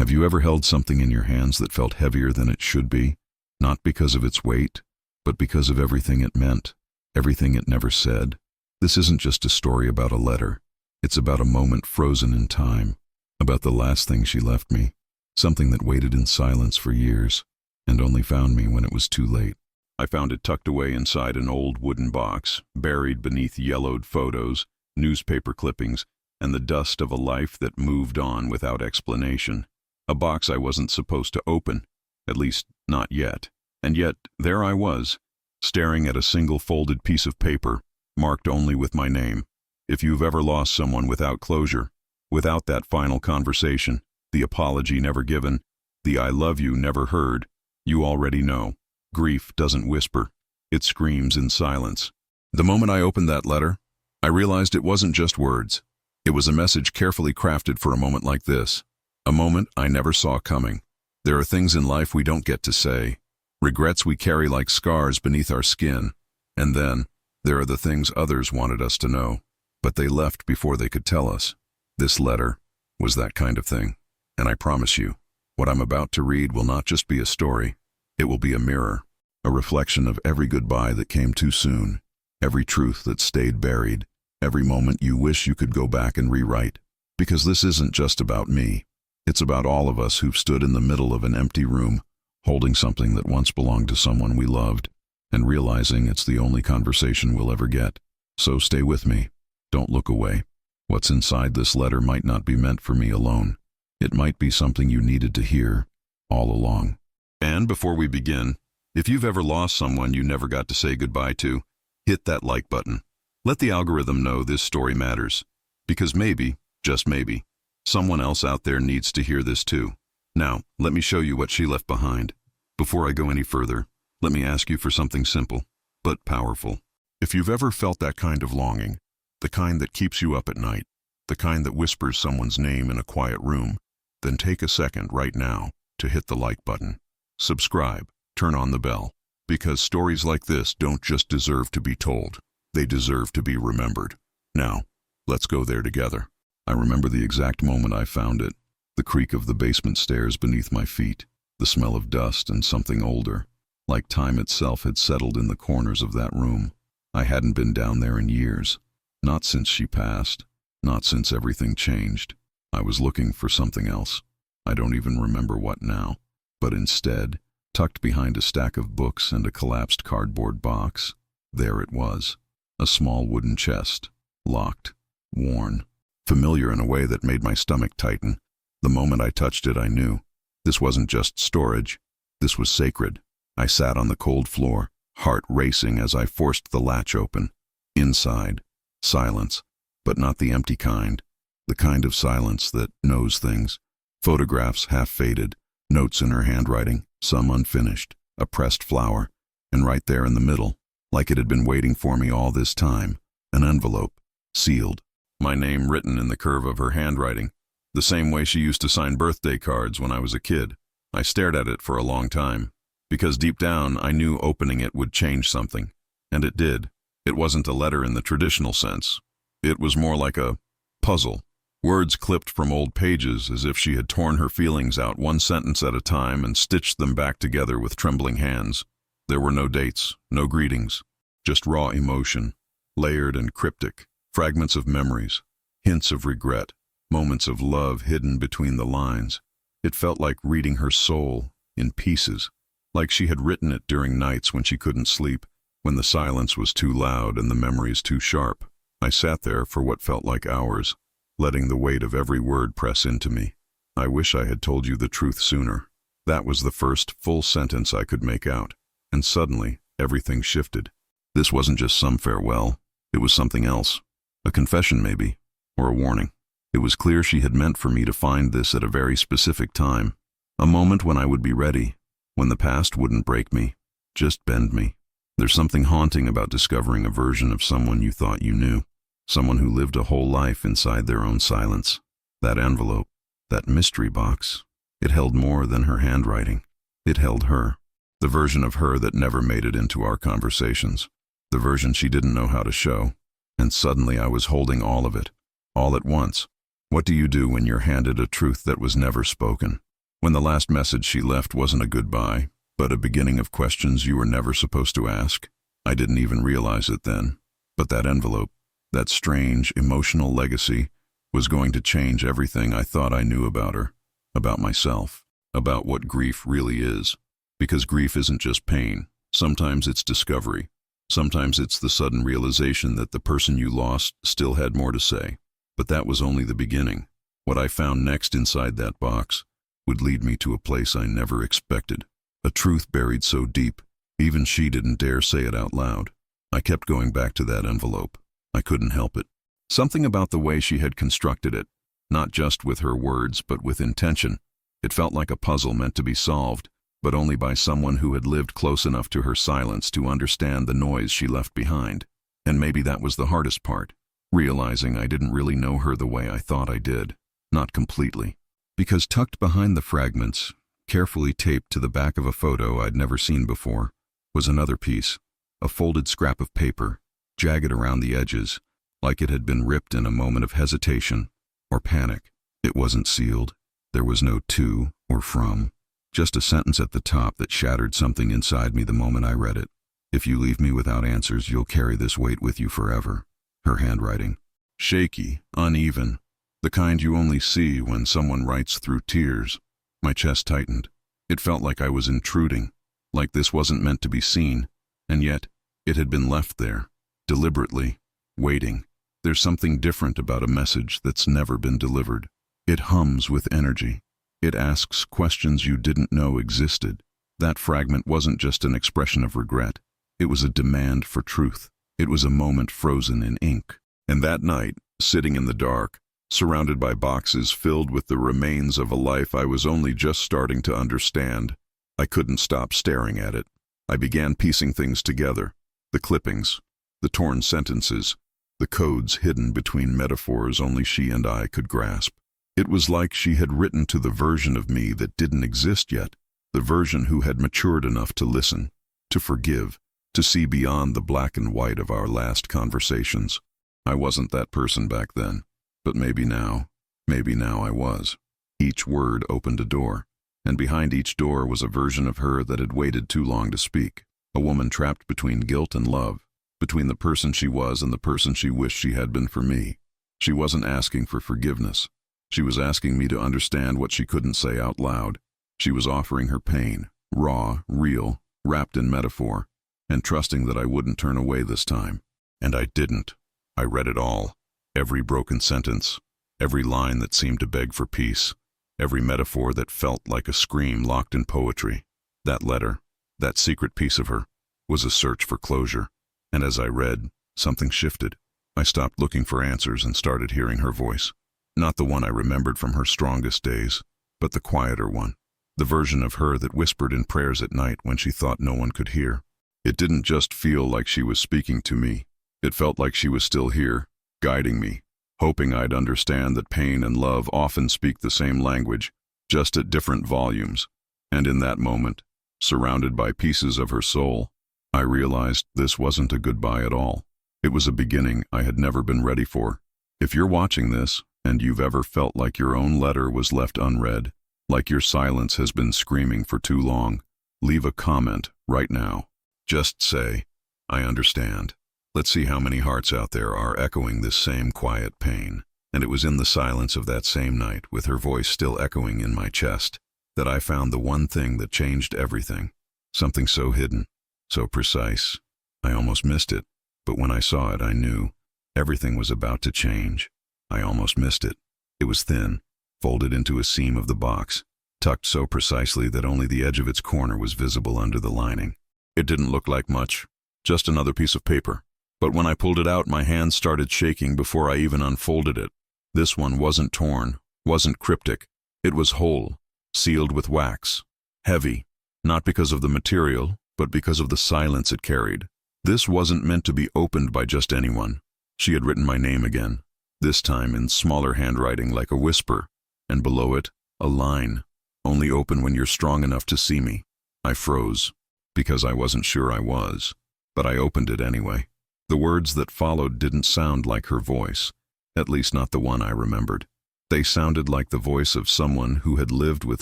Have you ever held something in your hands that felt heavier than it should be? Not because of its weight, but because of everything it meant, everything it never said. This isn't just a story about a letter. It's about a moment frozen in time, about the last thing she left me, something that waited in silence for years, and only found me when it was too late. I found it tucked away inside an old wooden box, buried beneath yellowed photos, newspaper clippings, and the dust of a life that moved on without explanation. A box I wasn't supposed to open, at least not yet. And yet, there I was, staring at a single folded piece of paper, marked only with my name. If you've ever lost someone without closure, without that final conversation, the apology never given, the I love you never heard, you already know. Grief doesn't whisper, it screams in silence. The moment I opened that letter, I realized it wasn't just words. It was a message carefully crafted for a moment like this, a moment I never saw coming. There are things in life we don't get to say, regrets we carry like scars beneath our skin, and then there are the things others wanted us to know, but they left before they could tell us. This letter was that kind of thing, and I promise you, what I'm about to read will not just be a story, it will be a mirror, a reflection of every goodbye that came too soon, every truth that stayed buried, every moment you wish you could go back and rewrite. Because this isn't just about me. It's about all of us who've stood in the middle of an empty room, holding something that once belonged to someone we loved, and realizing it's the only conversation we'll ever get. So stay with me. Don't look away. What's inside this letter might not be meant for me alone. It might be something you needed to hear all along. And before we begin, if you've ever lost someone you never got to say goodbye to, hit that like button. Let the algorithm know this story matters. Because maybe, just maybe, someone else out there needs to hear this too. Now, let me show you what she left behind. Before I go any further, let me ask you for something simple, but powerful. If you've ever felt that kind of longing, the kind that keeps you up at night, the kind that whispers someone's name in a quiet room, then take a second right now to hit the like button. Subscribe, turn on the bell, because stories like this don't just deserve to be told, they deserve to be remembered. Now, let's go there together. I remember the exact moment I found it, the creak of the basement stairs beneath my feet, the smell of dust and something older, like time itself had settled in the corners of that room. I hadn't been down there in years, not since she passed, not since everything changed. I was looking for something else. I don't even remember what now, but instead, tucked behind a stack of books and a collapsed cardboard box, there it was, a small wooden chest, locked, worn, familiar in a way that made my stomach tighten. The moment I touched it, I knew. This wasn't just storage. This was sacred. I sat on the cold floor, heart racing as I forced the latch open. Inside, silence, but not the empty kind. The kind of silence that knows things. Photographs half faded, notes in her handwriting, some unfinished, a pressed flower, and right there in the middle, like it had been waiting for me all this time, an envelope, sealed. My name written in the curve of her handwriting, the same way she used to sign birthday cards when I was a kid. I stared at it for a long time, because deep down I knew opening it would change something, and it did. It wasn't a letter in the traditional sense. It was more like a puzzle, words clipped from old pages as if she had torn her feelings out one sentence at a time and stitched them back together with trembling hands. There were no dates, no greetings, just raw emotion, layered and cryptic. Fragments of memories, hints of regret, moments of love hidden between the lines. It felt like reading her soul in pieces, like she had written it during nights when she couldn't sleep, when the silence was too loud and the memories too sharp. I sat there for what felt like hours, letting the weight of every word press into me. I wish I had told you the truth sooner. That was the first full sentence I could make out, and suddenly everything shifted. This wasn't just some farewell, it was something else. A confession maybe, or a warning. It was clear she had meant for me to find this at a very specific time, a moment when I would be ready, when the past wouldn't break me, just bend me. There's something haunting about discovering a version of someone you thought you knew, someone who lived a whole life inside their own silence. That envelope, that mystery box, it held more than her handwriting. It held her, the version of her that never made it into our conversations, the version she didn't know how to show. And suddenly I was holding all of it, all at once. What do you do when you're handed a truth that was never spoken? When the last message she left wasn't a goodbye, but a beginning of questions you were never supposed to ask. I didn't even realize it then. But that envelope, that strange, emotional legacy, was going to change everything I thought I knew about her, about myself, about what grief really is. Because grief isn't just pain. Sometimes it's discovery. Sometimes it's the sudden realization that the person you lost still had more to say. But that was only the beginning. What I found next inside that box would lead me to a place I never expected. A truth buried so deep, even she didn't dare say it out loud. I kept going back to that envelope. I couldn't help it. Something about the way she had constructed it, not just with her words but with intention. It felt like a puzzle meant to be solved, but only by someone who had lived close enough to her silence to understand the noise she left behind. And maybe that was the hardest part, realizing I didn't really know her the way I thought I did. Not completely. Because tucked behind the fragments, carefully taped to the back of a photo I'd never seen before, was another piece, a folded scrap of paper, jagged around the edges, like it had been ripped in a moment of hesitation or panic. It wasn't sealed. There was no to or from, just a sentence at the top that shattered something inside me the moment I read it. If you leave me without answers, you'll carry this weight with you forever. Her handwriting. Shaky, uneven, the kind you only see when someone writes through tears. My chest tightened. It felt like I was intruding, like this wasn't meant to be seen, and yet it had been left there, deliberately, waiting. There's something different about a message that's never been delivered. It hums with energy. It asks questions you didn't know existed. That fragment wasn't just an expression of regret. It was a demand for truth. It was a moment frozen in ink. And that night, sitting in the dark, surrounded by boxes filled with the remains of a life I was only just starting to understand, I couldn't stop staring at it. I began piecing things together. The clippings, the torn sentences, the codes hidden between metaphors only she and I could grasp. It was like she had written to the version of me that didn't exist yet, the version who had matured enough to listen, to forgive, to see beyond the black and white of our last conversations. I wasn't that person back then, but maybe now I was. Each word opened a door, and behind each door was a version of her that had waited too long to speak, a woman trapped between guilt and love, between the person she was and the person she wished she had been for me. She wasn't asking for forgiveness. She was asking me to understand what she couldn't say out loud. She was offering her pain, raw, real, wrapped in metaphor, and trusting that I wouldn't turn away this time. And I didn't. I read it all. Every broken sentence, every line that seemed to beg for peace, every metaphor that felt like a scream locked in poetry. That letter, that secret piece of her, was a search for closure. And as I read, something shifted. I stopped looking for answers and started hearing her voice. Not the one I remembered from her strongest days, but the quieter one. The version of her that whispered in prayers at night when she thought no one could hear. It didn't just feel like she was speaking to me. It felt like she was still here, guiding me, hoping I'd understand that pain and love often speak the same language, just at different volumes. And in that moment, surrounded by pieces of her soul, I realized this wasn't a goodbye at all. It was a beginning I had never been ready for. If you're watching this, and you've ever felt like your own letter was left unread, like your silence has been screaming for too long, leave a comment right now. Just say, I understand. Let's see how many hearts out there are echoing this same quiet pain. And it was in the silence of that same night, with her voice still echoing in my chest, that I found the one thing that changed everything. Something so hidden, so precise. I almost missed it, but when I saw it, I knew everything was about to change. I almost missed it. It was thin, folded into a seam of the box, tucked so precisely that only the edge of its corner was visible under the lining. It didn't look like much, just another piece of paper. But when I pulled it out, my hands started shaking before I even unfolded it. This one wasn't torn, wasn't cryptic. It was whole, sealed with wax, heavy, not because of the material, but because of the silence it carried. This wasn't meant to be opened by just anyone. She had written my name again, this time in smaller handwriting like a whisper, and below it, a line, only open when you're strong enough to see me. I froze, because I wasn't sure I was, but I opened it anyway. The words that followed didn't sound like her voice, at least not the one I remembered. They sounded like the voice of someone who had lived with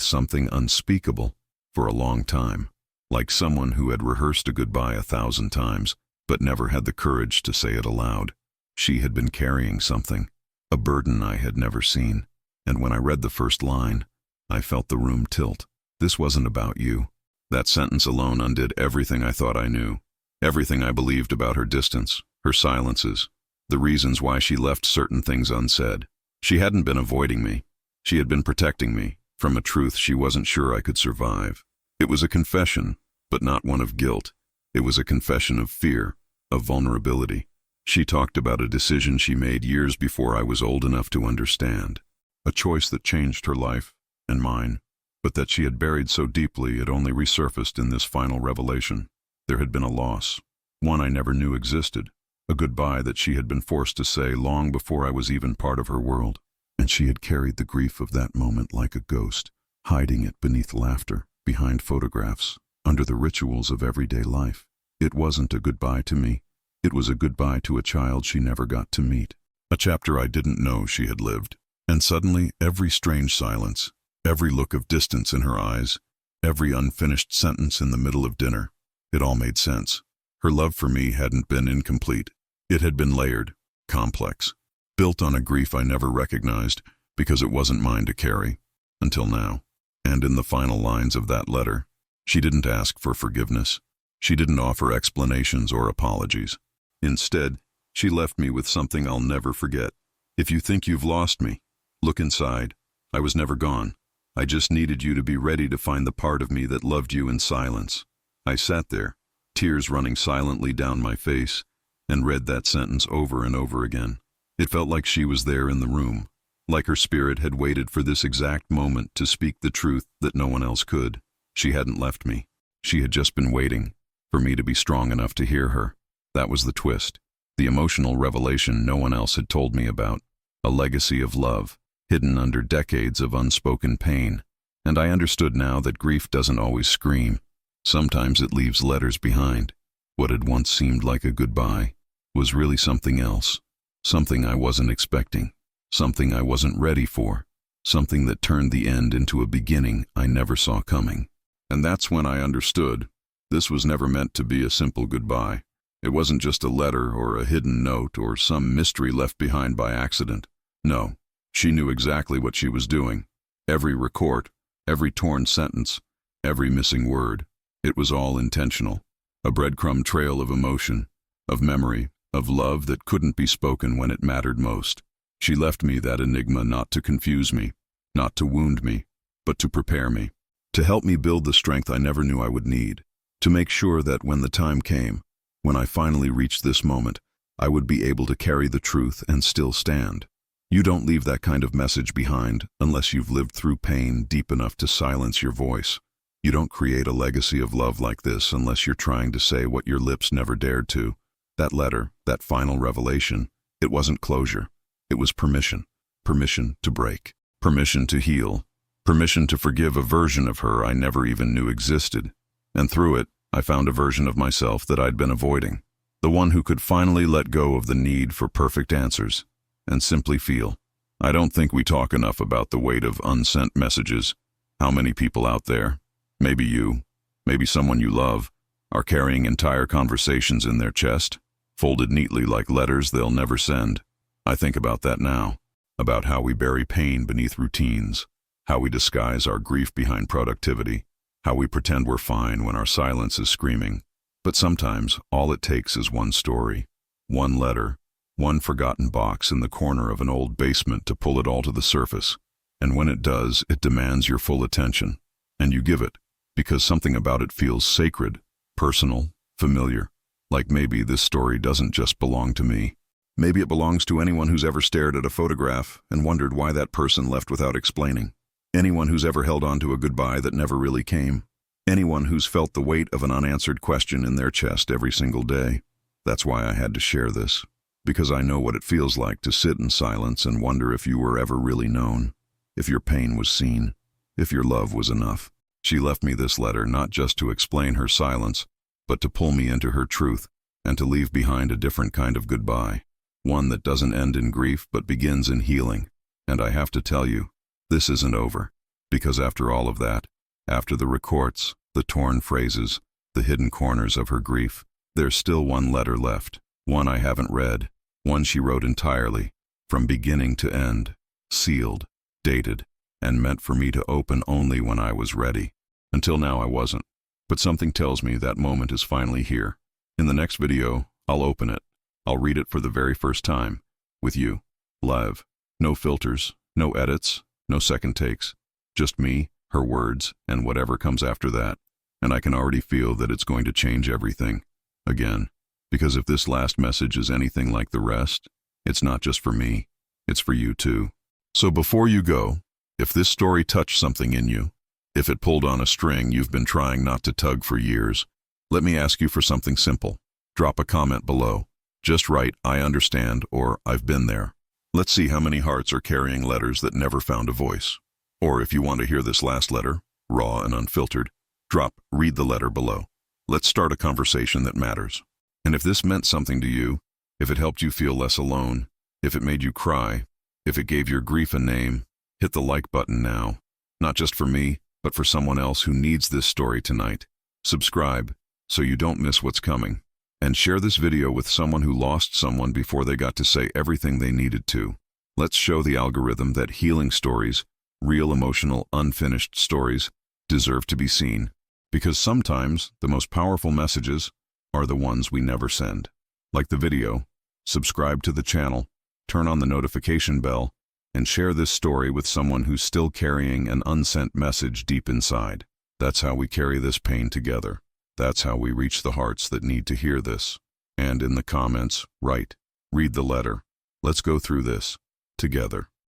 something unspeakable for a long time, like someone who had rehearsed a goodbye 1,000 times, but never had the courage to say it aloud. She had been carrying something, a burden I had never seen, and when I read the first line, I felt the room tilt. This wasn't about you. That sentence alone undid everything I thought I knew, everything I believed about her distance, her silences, the reasons why she left certain things unsaid. She hadn't been avoiding me. She had been protecting me from a truth she wasn't sure I could survive. It was a confession, but not one of guilt. It was a confession of fear, of vulnerability. She talked about a decision she made years before I was old enough to understand, a choice that changed her life and mine, but that she had buried so deeply it only resurfaced in this final revelation. There had been a loss, one I never knew existed, a goodbye that she had been forced to say long before I was even part of her world, and she had carried the grief of that moment like a ghost, hiding it beneath laughter, behind photographs, under the rituals of everyday life. It wasn't a goodbye to me. It was a goodbye to a child she never got to meet, a chapter I didn't know she had lived. And suddenly, every strange silence, every look of distance in her eyes, every unfinished sentence in the middle of dinner, it all made sense. Her love for me hadn't been incomplete. It had been layered, complex, built on a grief I never recognized because it wasn't mine to carry, until now. And in the final lines of that letter, she didn't ask for forgiveness. She didn't offer explanations or apologies. Instead, she left me with something I'll never forget. If you think you've lost me, look inside. I was never gone. I just needed you to be ready to find the part of me that loved you in silence. I sat there, tears running silently down my face, and read that sentence over and over again. It felt like she was there in the room, like her spirit had waited for this exact moment to speak the truth that no one else could. She hadn't left me. She had just been waiting for me to be strong enough to hear her. That was the twist, the emotional revelation no one else had told me about, a legacy of love, hidden under decades of unspoken pain. And I understood now that grief doesn't always scream. Sometimes it leaves letters behind. What had once seemed like a goodbye was really something else, something I wasn't expecting, something I wasn't ready for, something that turned the end into a beginning I never saw coming. And that's when I understood. This was never meant to be a simple goodbye. It wasn't just a letter or a hidden note or some mystery left behind by accident. No, she knew exactly what she was doing. Every retort, every torn sentence, every missing word. It was all intentional. A breadcrumb trail of emotion, of memory, of love that couldn't be spoken when it mattered most. She left me that enigma not to confuse me, not to wound me, but to prepare me, to help me build the strength I never knew I would need, to make sure that when the time came, when I finally reached this moment, I would be able to carry the truth and still stand. You don't leave that kind of message behind unless you've lived through pain deep enough to silence your voice. You don't create a legacy of love like this unless you're trying to say what your lips never dared to. That letter, that final revelation, it wasn't closure. It was permission. Permission to break. Permission to heal. Permission to forgive a version of her I never even knew existed. And through it, I found a version of myself that I'd been avoiding. The one who could finally let go of the need for perfect answers and simply feel. I don't think we talk enough about the weight of unsent messages. How many people out there, maybe you, maybe someone you love, are carrying entire conversations in their chest, folded neatly like letters they'll never send. I think about that now, about how we bury pain beneath routines, how we disguise our grief behind productivity, how we pretend we're fine when our silence is screaming. But sometimes all it takes is one story, one letter, one forgotten box in the corner of an old basement to pull it all to the surface. And when it does, it demands your full attention. And you give it, because something about it feels sacred, personal, familiar. Like maybe this story doesn't just belong to me. Maybe it belongs to anyone who's ever stared at a photograph and wondered why that person left without explaining. Anyone who's ever held on to a goodbye that never really came. Anyone who's felt the weight of an unanswered question in their chest every single day. That's why I had to share this. Because I know what it feels like to sit in silence and wonder if you were ever really known. If your pain was seen. If your love was enough. She left me this letter not just to explain her silence, but to pull me into her truth and to leave behind a different kind of goodbye. One that doesn't end in grief but begins in healing. And I have to tell you, this isn't over. Because after all of that, after the records, the torn phrases, the hidden corners of her grief, there's still one letter left. One I haven't read. One she wrote entirely, from beginning to end, sealed, dated, and meant for me to open only when I was ready. Until now I wasn't. But something tells me that moment is finally here. In the next video, I'll open it. I'll read it for the very first time, with you, live. No filters, no edits, no second takes. Just me, her words, and whatever comes after that. And I can already feel that it's going to change everything. Again. Because if this last message is anything like the rest, it's not just for me, it's for you too. So before you go, if this story touched something in you, if it pulled on a string you've been trying not to tug for years, let me ask you for something simple. Drop a comment below. Just write, "I understand," or "I've been there." Let's see how many hearts are carrying letters that never found a voice. Or if you want to hear this last letter, raw and unfiltered, drop "Read the letter" below. Let's start a conversation that matters. And if this meant something to you, if it helped you feel less alone, if it made you cry, if it gave your grief a name, hit the like button now. Not just for me, but for someone else who needs this story tonight. Subscribe, so you don't miss what's coming. And share this video with someone who lost someone before they got to say everything they needed to. Let's show the algorithm that healing stories, real emotional, unfinished stories, deserve to be seen. Because sometimes the most powerful messages are the ones we never send. Like the video, subscribe to the channel, turn on the notification bell, and share this story with someone who's still carrying an unsent message deep inside. That's how we carry this pain together. That's how we reach the hearts that need to hear this. And in the comments, write, "Read the letter." Let's go through this together.